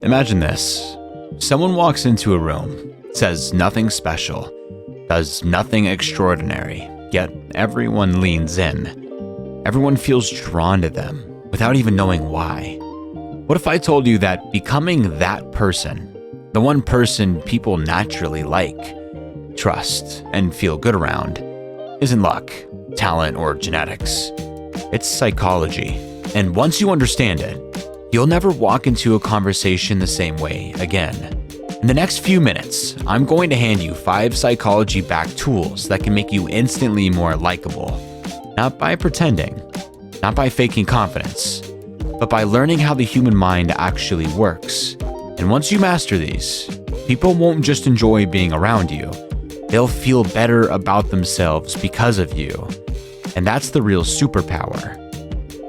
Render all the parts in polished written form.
Imagine this. Someone walks into a room, says nothing special, does nothing extraordinary, yet everyone leans in. Everyone feels drawn to them without even knowing why. What if I told you that becoming that person, the one person people naturally like, trust, and feel good around, isn't luck, talent, or genetics? It's psychology. And once you understand it, you'll never walk into a conversation the same way again. In the next few minutes, I'm going to hand you 5 psychology-backed tools that can make you instantly more likable. Not by pretending, not by faking confidence, but by learning how the human mind actually works. And once you master these, people won't just enjoy being around you, they'll feel better about themselves because of you. And that's the real superpower.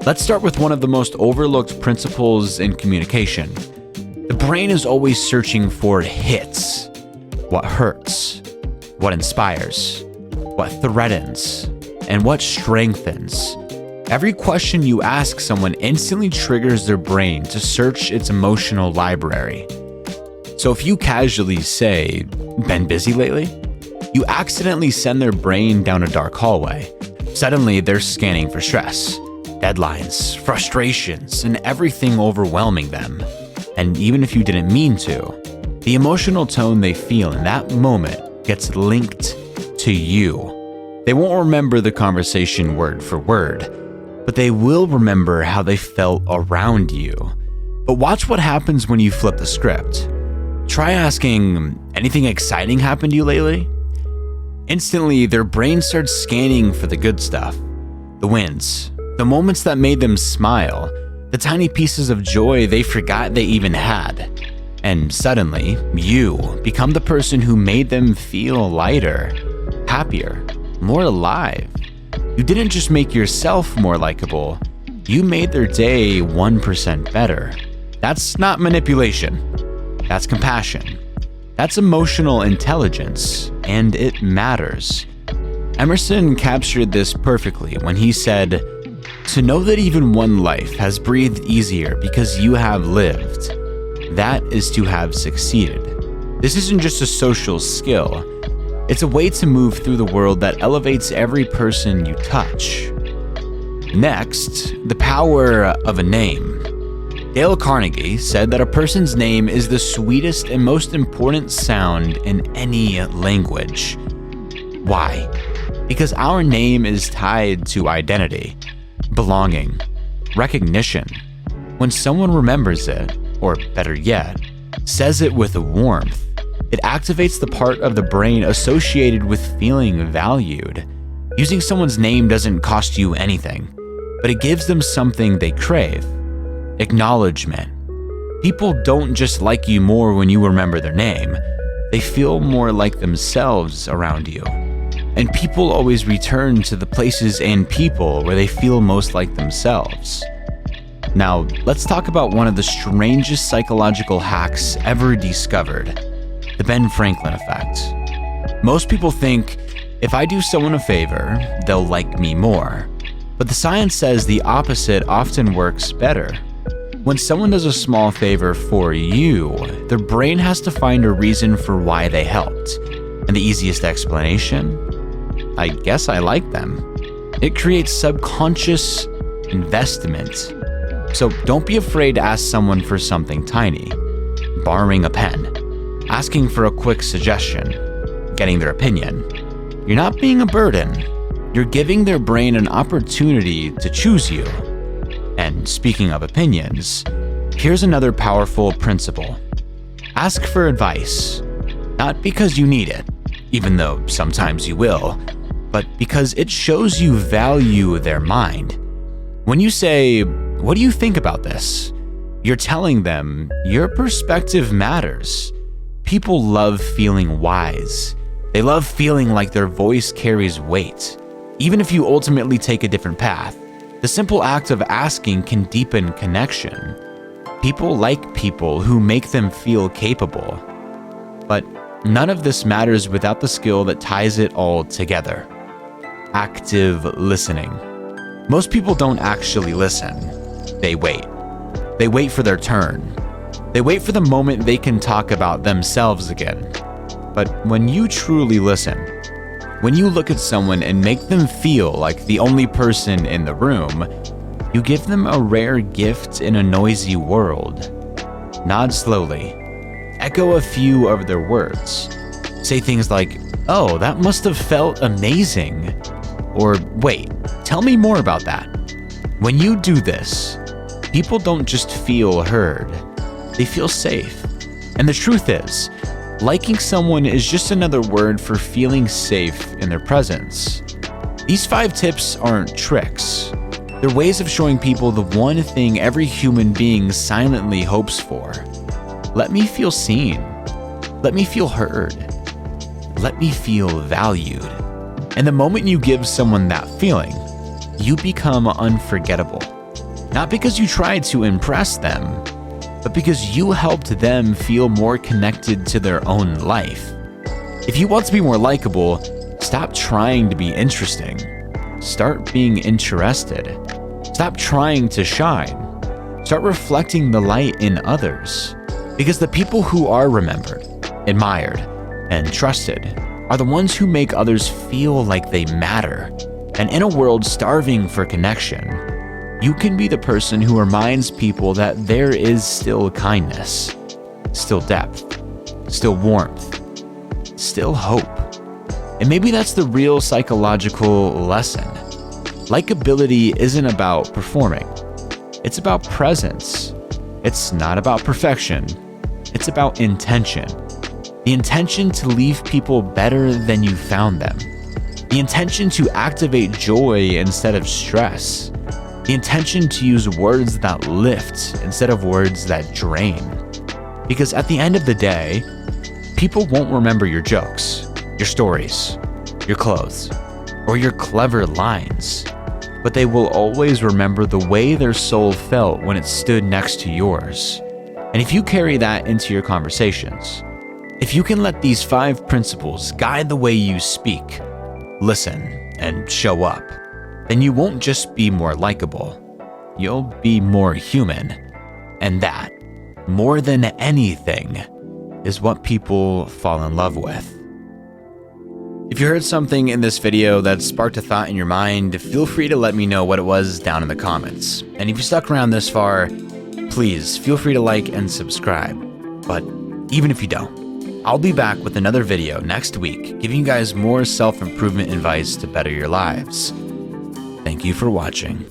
Let's start with one of the most overlooked principles in communication. The brain is always searching for hits. What hurts, what inspires, what threatens, and what strengthens. Every question you ask someone instantly triggers their brain to search its emotional library. So if you casually say, "Been busy lately?" you accidentally send their brain down a dark hallway. Suddenly, they're scanning for stress, deadlines, frustrations, and everything overwhelming them. And even if you didn't mean to, the emotional tone they feel in that moment gets linked to you. They won't remember the conversation word for word, but they will remember how they felt around you. But watch what happens when you flip the script. Try asking, "Anything exciting happened to you lately?" Instantly, their brain starts scanning for the good stuff, the wins, the moments that made them smile, the tiny pieces of joy they forgot they even had. And suddenly, you become the person who made them feel lighter, happier, more alive. You didn't just make yourself more likable, you made their day 1% better. That's not manipulation. That's compassion. That's emotional intelligence, and it matters. Emerson captured this perfectly when he said, "To know that even one life has breathed easier because you have lived, that is to have succeeded." This isn't just a social skill. It's a way to move through the world that elevates every person you touch. Next, the power of a name. Dale Carnegie said that a person's name is the sweetest and most important sound in any language. Why? Because our name is tied to identity, belonging, recognition. When someone remembers it, or better yet, says it with warmth, it activates the part of the brain associated with feeling valued. Using someone's name doesn't cost you anything, but it gives them something they crave. Acknowledgement. People don't just like you more when you remember their name, they feel more like themselves around you. And people always return to the places and people where they feel most like themselves. Now, let's talk about one of the strangest psychological hacks ever discovered, the Ben Franklin effect. Most people think, if I do someone a favor, they'll like me more. But the science says the opposite often works better. When someone does a small favor for you, their brain has to find a reason for why they helped. And the easiest explanation? I guess I like them. It creates subconscious investment. So don't be afraid to ask someone for something tiny. Borrowing a pen, asking for a quick suggestion, getting their opinion. You're not being a burden. You're giving their brain an opportunity to choose you. And speaking of opinions, here's another powerful principle. Ask for advice, not because you need it, even though sometimes you will, but because it shows you value their mind. When you say, "What do you think about this?" you're telling them your perspective matters. People love feeling wise. They love feeling like their voice carries weight. Even if you ultimately take a different path, the simple act of asking can deepen connection. People like people who make them feel capable. But none of this matters without the skill that ties it all together. Active listening. Most people don't actually listen. They wait. They wait for their turn. They wait for the moment they can talk about themselves again. But when you truly listen, when you look at someone and make them feel like the only person in the room, you give them a rare gift in a noisy world. Nod slowly. Echo a few of their words. Say things like, "Oh, that must have felt amazing." Or, "Wait, tell me more about that." When you do this, people don't just feel heard, they feel safe. And the truth is, liking someone is just another word for feeling safe in their presence. These 5 tips aren't tricks. They're ways of showing people the one thing every human being silently hopes for. Let me feel seen. Let me feel heard. Let me feel valued. And the moment you give someone that feeling, you become unforgettable. Not because you tried to impress them, but because you helped them feel more connected to their own life. If you want to be more likable, stop trying to be interesting. Start being interested. Stop trying to shine. Start reflecting the light in others. Because the people who are remembered, admired, and trusted are the ones who make others feel like they matter. And in a world starving for connection, you can be the person who reminds people that there is still kindness, still depth, still warmth, still hope. And maybe that's the real psychological lesson. Likability isn't about performing. It's about presence. It's not about perfection. It's about intention. The intention to leave people better than you found them. The intention to activate joy instead of stress. The intention to use words that lift instead of words that drain. Because at the end of the day, people won't remember your jokes, your stories, your clothes, or your clever lines, but they will always remember the way their soul felt when it stood next to yours. And if you carry that into your conversations, if you can let these 5 principles guide the way you speak, listen, and show up, then you won't just be more likable, you'll be more human. And that, more than anything, is what people fall in love with. If you heard something in this video that sparked a thought in your mind, feel free to let me know what it was down in the comments. And if you stuck around this far, please feel free to like and subscribe. But even if you don't, I'll be back with another video next week, giving you guys more self-improvement advice to better your lives. Thank you for watching.